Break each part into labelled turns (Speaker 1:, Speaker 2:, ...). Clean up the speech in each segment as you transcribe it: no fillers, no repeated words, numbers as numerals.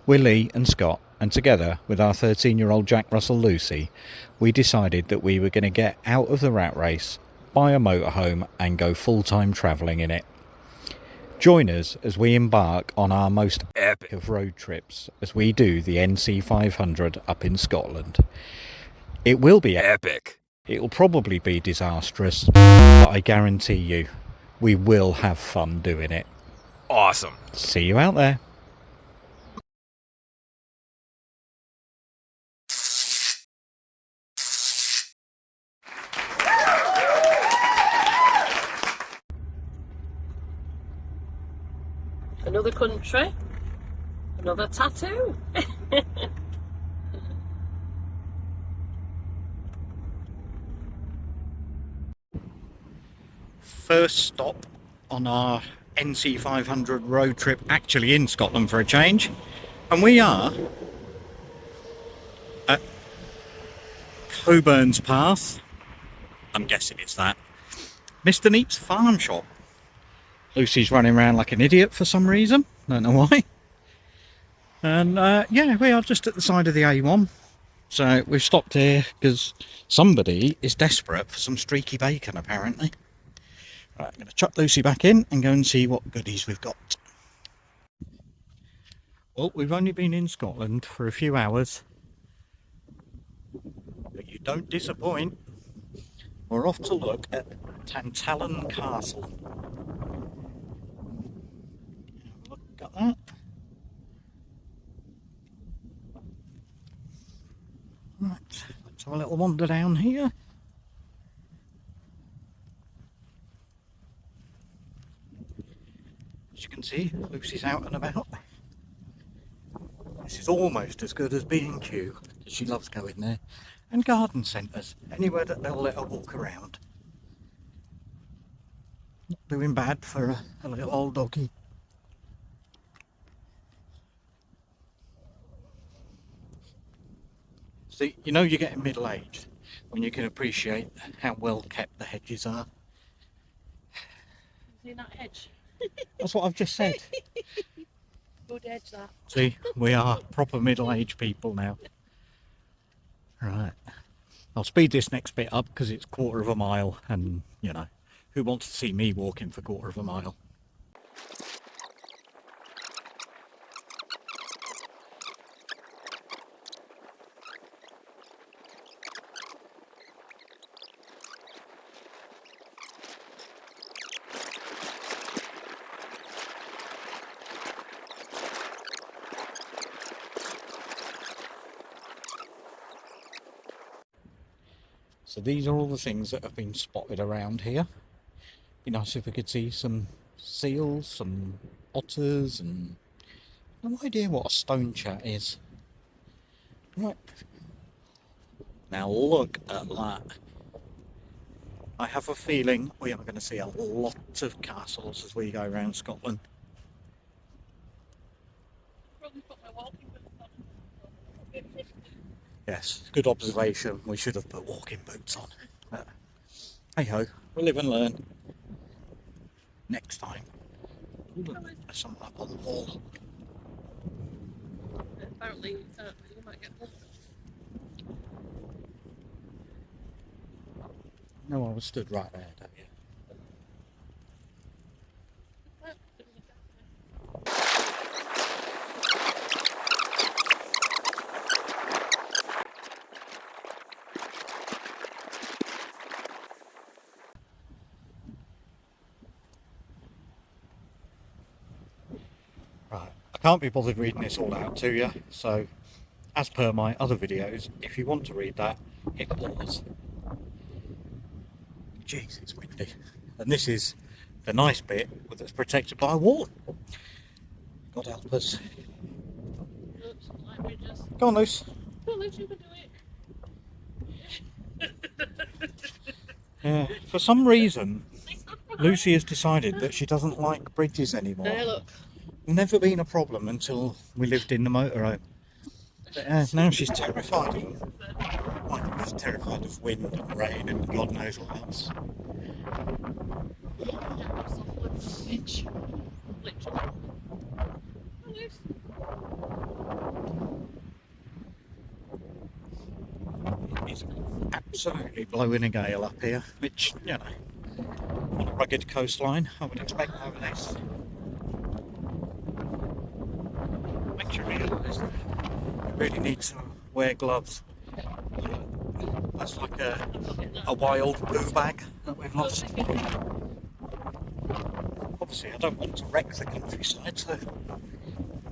Speaker 1: We're Lee and Scott, and together with our 13-year-old Jack Russell Lucy, we decided that we were going to get out of the rat race, buy a motorhome and go full-time travelling in it. Join us as we embark on our most epic of road trips as we do the NC 500 up in Scotland. It will be epic. It'll probably be disastrous, but I guarantee you, we will have fun doing it.
Speaker 2: Awesome.
Speaker 1: See you out there.
Speaker 3: Another country, another tattoo.
Speaker 1: First stop on our NC 500 road trip, actually in Scotland for a change, and we are at Coburn's Path. I'm guessing it's that. Mr. Neep's farm shop. Lucy's running around like an idiot for some reason, don't know why. And yeah, we are just at the side of the A1. So we've stopped here because somebody is desperate for some streaky bacon apparently. Right, I'm going to chuck Lucy back in and go and see what goodies we've got. Well, we've only been in Scotland for a few hours, but you don't disappoint. We're off to look at Tantallon Castle. Look at that. Right, let's have a little wander down here. As you can see, Lucy's out and about. This is almost as good as B&Q, because she loves going there. And garden centres, anywhere that they'll let her walk around. Not doing bad for a little old doggy. See, you know you're getting middle-aged when you can appreciate how well kept the hedges are.
Speaker 3: See that hedge?
Speaker 1: That's what I've just said.
Speaker 3: Good edge that.
Speaker 1: See, we are proper middle-aged people now. Right. I'll speed this next bit up because it's 1/4 of a mile and, you know, who wants to see me walking for 1/4 of a mile? So these are all the things that have been spotted around here. Be nice if we could see some seals, some otters, and no idea what a stone chat is. Right. Now look at that. I have a feeling we are going to see a lot of castles as we go around Scotland.
Speaker 3: Probably put my walking boots on.
Speaker 1: Yes, good observation. We should have put walking boots on. Hey ho, we'll live and learn. Next time. Ooh, there's something up on the wall.
Speaker 3: Apparently, you might get one.
Speaker 1: No, I was stood right there, don't you? Right, I can't be bothered reading this all out to you, so as per my other videos, if you want to read that, hit pause. Jeez, it's windy. And this is the nice bit that's protected by a wall. God help us.
Speaker 3: Oops, like we just...
Speaker 1: Go on, Luce.
Speaker 3: Go on, Luce, you can do
Speaker 1: Yeah, for some reason, Lucy has decided that she doesn't like bridges anymore.
Speaker 3: it. Look.
Speaker 1: Never been a problem until we lived in the motorhome. But now she's terrified of, well, she's terrified of wind and rain and God knows what else.
Speaker 3: Literally.
Speaker 1: Absolutely blowing a gale up here, which, you know, on a rugged coastline, I would expect over this. Makes you realise that you really need to wear gloves. That's like a wild blue bag that we've lost. Obviously, I don't want to wreck the countryside, so I'm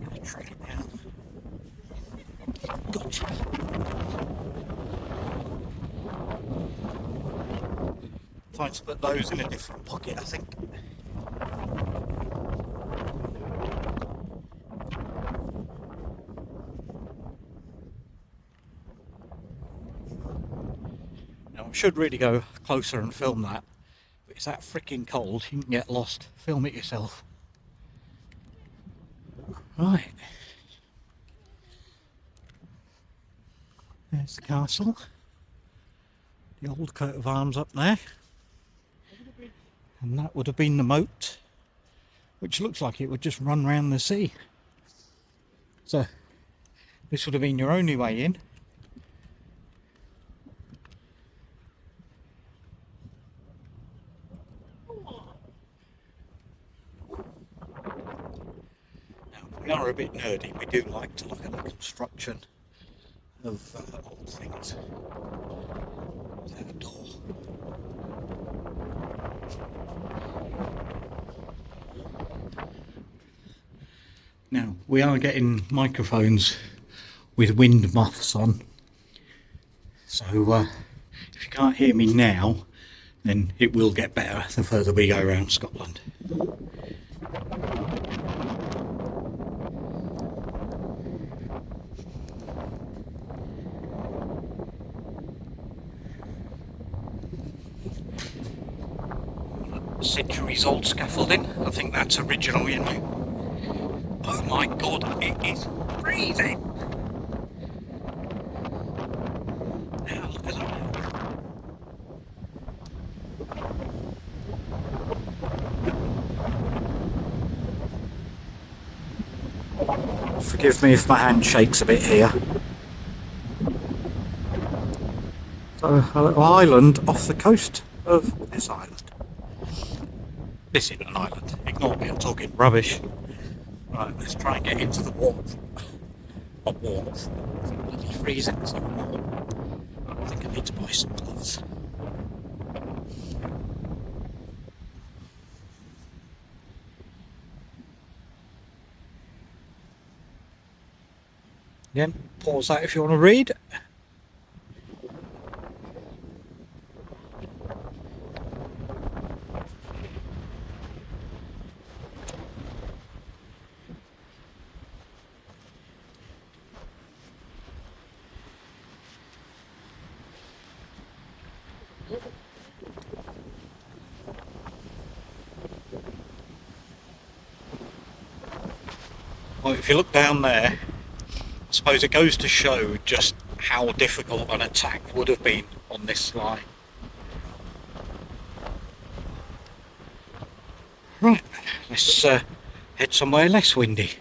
Speaker 1: going to track it down. Gotcha. Time to put those in a different pocket, I think. Now, I should really go closer and film that, but it's that freaking cold, you can get lost. Film it yourself. Right. There's the castle. The old coat of arms up there. And that would have been the moat, which looks like it would just run round the sea. So this would have been your only way in. Now, we are a bit nerdy. We do like to look at the construction of old things. Is that a door? Now, we are getting microphones with wind muffs on, so if you can't hear me now, then it will get better the further we go around Scotland. Centuries old scaffolding, I think that's original, you know. Oh my god, it is freezing! Now look at that. Forgive me if my hand shakes a bit here. So, a little island off the coast of this island. This isn't an island. Ignore me, I'm talking rubbish. Right, let's try and get into the warmth. Not warmth. It's bloody freezing, it's not warm. I think I need to buy some gloves. Again, pause that if you want to read. Well, if you look down there, I suppose it goes to show just how difficult an attack would have been on this line. Right, let's head somewhere less windy.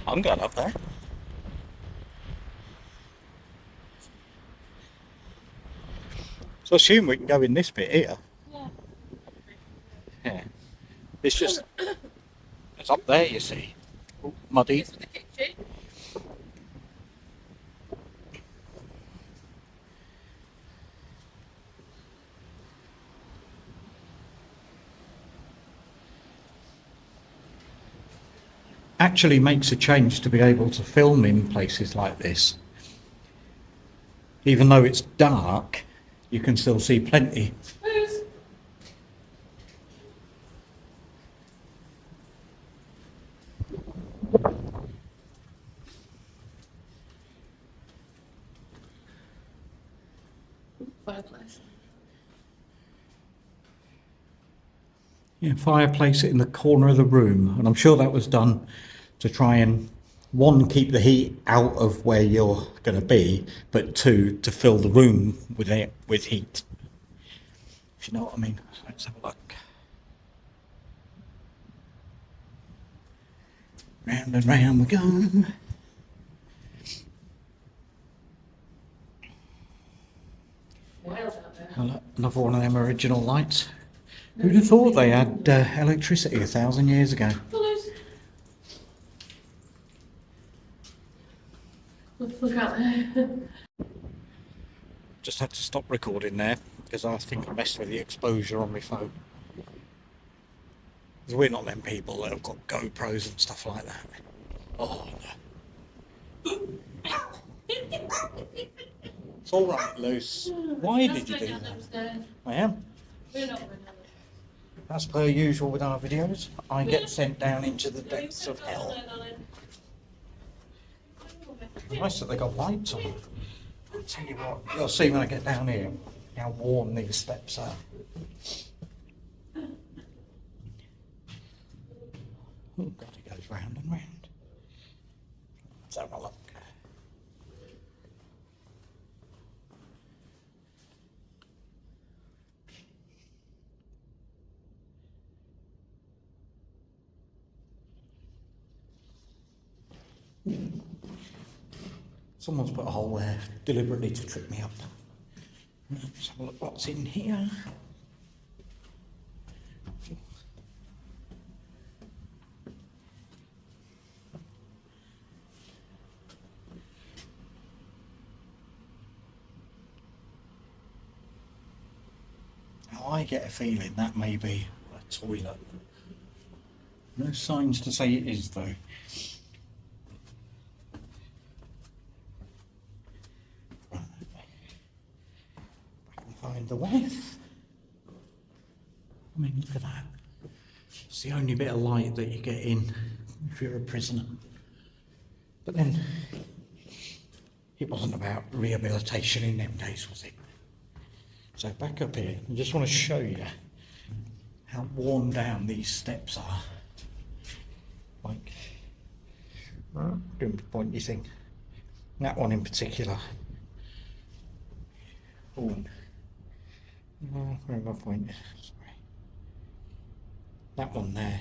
Speaker 1: I'm going up there. So I assume we can go in this bit here.
Speaker 3: Yeah.
Speaker 1: Yeah. It's just, it's up there, you see. Ooh, muddy.
Speaker 3: This is the kitchen.
Speaker 1: Actually makes a change to be able to film in places like this. Even though it's dark, you can still see plenty.
Speaker 3: Who's? Fireplace.
Speaker 1: Yeah, fireplace in the corner of the room, and I'm sure that was done to try and, one, keep the heat out of where you're going to be, but two, to fill the room with heat. If you know what I mean. Let's have a look. Round and round we go. Another one of them original lights. Who'd have thought they had electricity 1,000 years ago?
Speaker 3: Look out there.
Speaker 1: Just had to stop recording there because I think I messed with the exposure on my phone. Because we're not them people that have got GoPros and stuff like that. Oh no. It's alright, Luce. Why did you do that? I am.
Speaker 3: We're not going down.
Speaker 1: As per usual with our videos, I get sent down into the depths of hell. Nice that they got lights on. I'll tell you what, you'll see when I get down here how warm these steps are. Oh God, it goes round and round. Let's have a look. Someone's put a hole there deliberately to trip me up. Let's have a look what's in here. Now I get a feeling that may be a toilet. No signs to say it is though. Find the wife. I mean, look at that. It's the only bit of light that you get in if you're a prisoner. But then, it wasn't about rehabilitation in them days, was it? So back up here, I just want to show you how worn down these steps are. Like, doing the pointy thing. That one in particular. Oh. Where am I pointing? Sorry. That one there.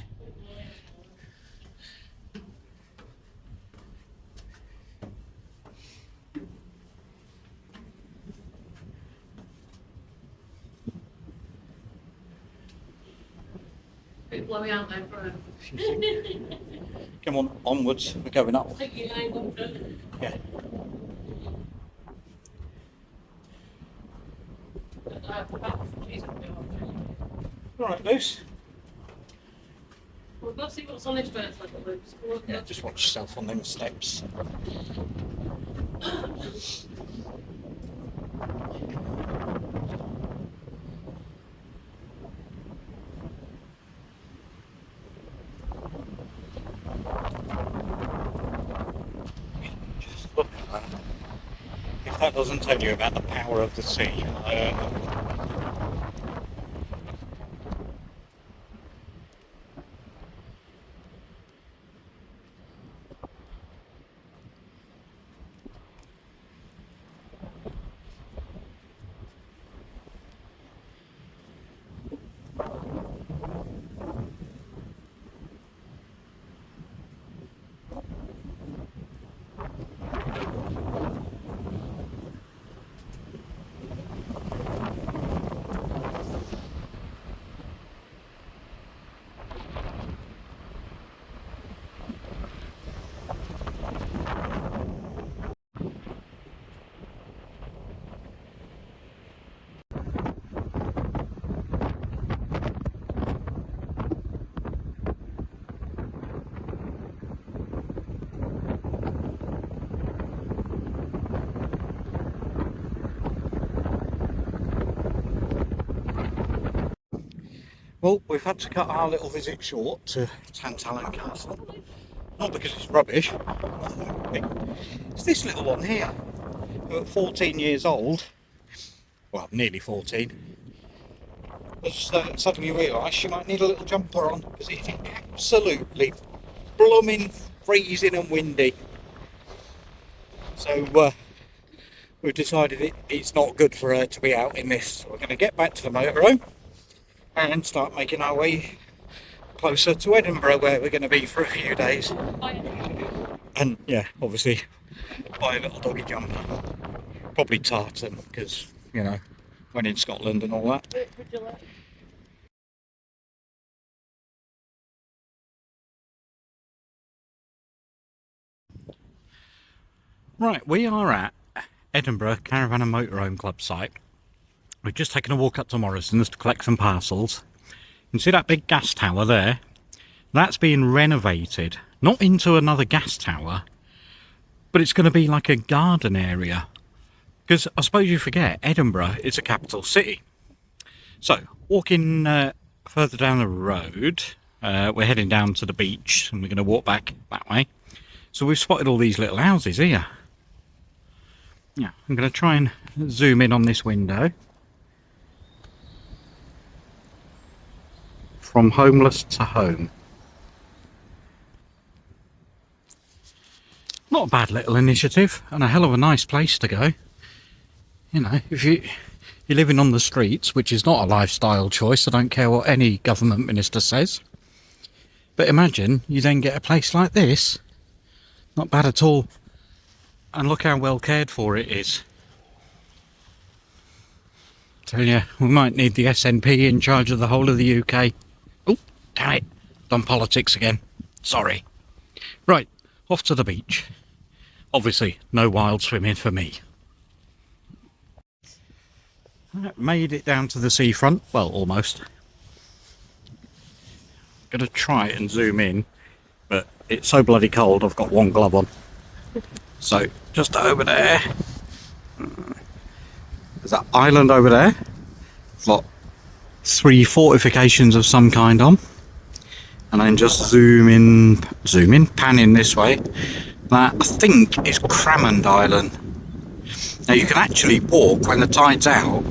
Speaker 3: Bit blowy out there for him.
Speaker 1: Come on, onwards. We're going up. Yeah. Alright, Luce.
Speaker 3: We'll go see what's on this first, Luke.
Speaker 1: Yeah, just watch yourself on them steps. Just look at that. If that doesn't tell you about the power of the sea, I don't know. Well, we've had to cut our little visit short to Tantallon Castle. Not because it's rubbish. It's this little one here. Who at 14 years old, well, nearly 14, has suddenly realised she might need a little jumper on because it's absolutely blooming freezing and windy. So we've decided it's not good for her to be out in this. So we're going to get back to the motorhome and start making our way closer to Edinburgh, where we're going to be for a few days. And yeah, obviously buy a little doggy jumper, probably tartan, because you know, when in Scotland and all that. Right, we are at Edinburgh Caravan and Motorhome Club site. We've just taken a walk up to Morrison's to collect some parcels. You can see that big gas tower there. That's being renovated, not into another gas tower, but it's going to be like a garden area. Because I suppose you forget, Edinburgh is a capital city. So, walking further down the road, we're heading down to the beach and we're going to walk back that way. So we've spotted all these little houses here. Yeah, I'm going to try and zoom in on this window. From homeless to home. Not a bad little initiative and a hell of a nice place to go. You know, if you're living on the streets, which is not a lifestyle choice, I don't care what any government minister says. But imagine you then get a place like this. Not bad at all. And look how well cared for it is. Tell you, we might need the SNP in charge of the whole of the UK. Oh, damn it. Done politics again. Sorry. Right, off to the beach. Obviously, no wild swimming for me. Made it down to the seafront. Well, almost. Gonna try and zoom in, but it's so bloody cold I've got one glove on. So, just over there. There's that island over there. It's got 3 fortifications of some kind on. And then just zoom in, pan in this way. That I think is Cramond Island. Now you can actually walk when the tide's out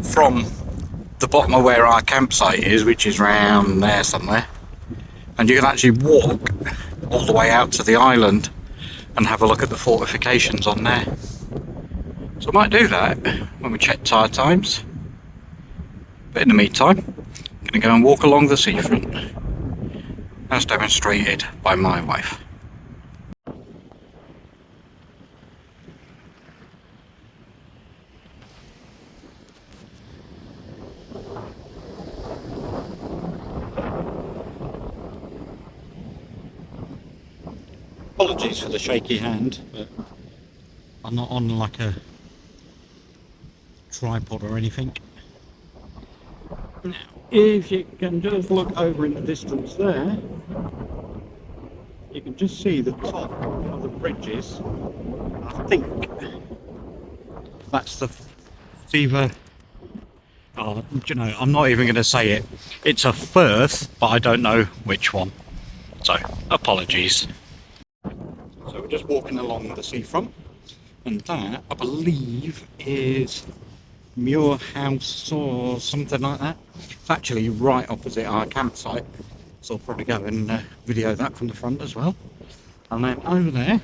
Speaker 1: from the bottom of where our campsite is, which is round there somewhere, and you can actually walk all the way out to the island and have a look at the fortifications on there. So I might do that when we check tide times. But in the meantime, I'm going to go and walk along the seafront, as demonstrated by my wife. Apologies for the shaky hand, but I'm not on like a tripod or anything. Now, if you can just look over in the distance there, you can just see the top of the bridges. I think that's the Fever. Oh, you know, I'm not even going to say it. It's a Firth, but I don't know which one. So, apologies. So we're just walking along the seafront, and that, I believe, is Muir House or something like that. It's actually right opposite our campsite, so I'll probably go and video that from the front as well. And then over there,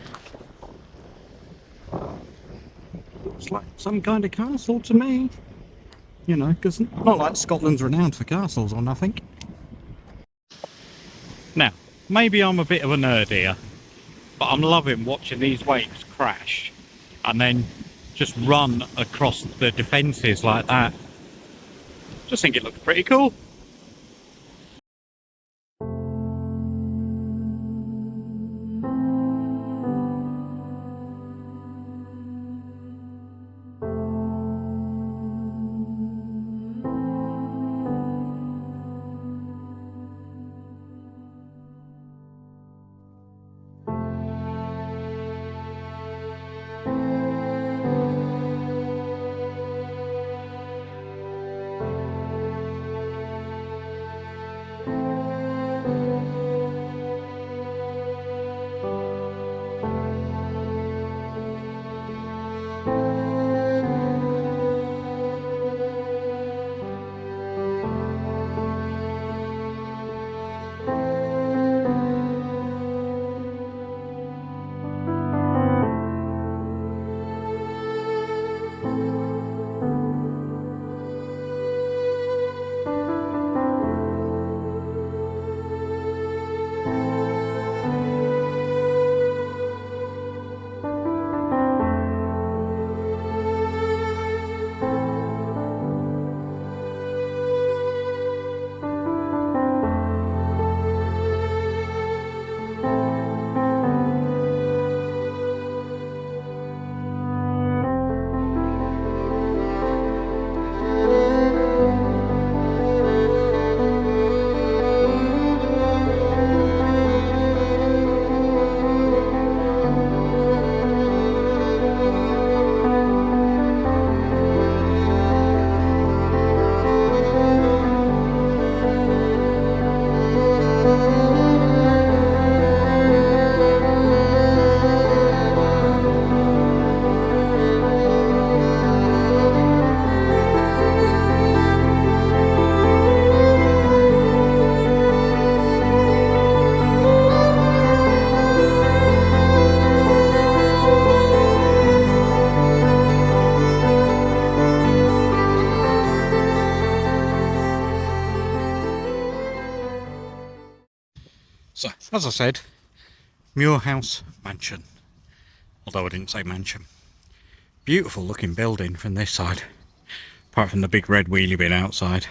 Speaker 1: looks like some kind of castle to me. You know, because not like Scotland's renowned for castles or nothing. Now, maybe I'm a bit of a nerd here, but I'm loving watching these waves crash and then just run across the defences like that. Just think it looks pretty cool. So, as I said, Muirhouse Mansion. Although I didn't say mansion. Beautiful looking building from this side. Apart from the big red wheelie bin outside.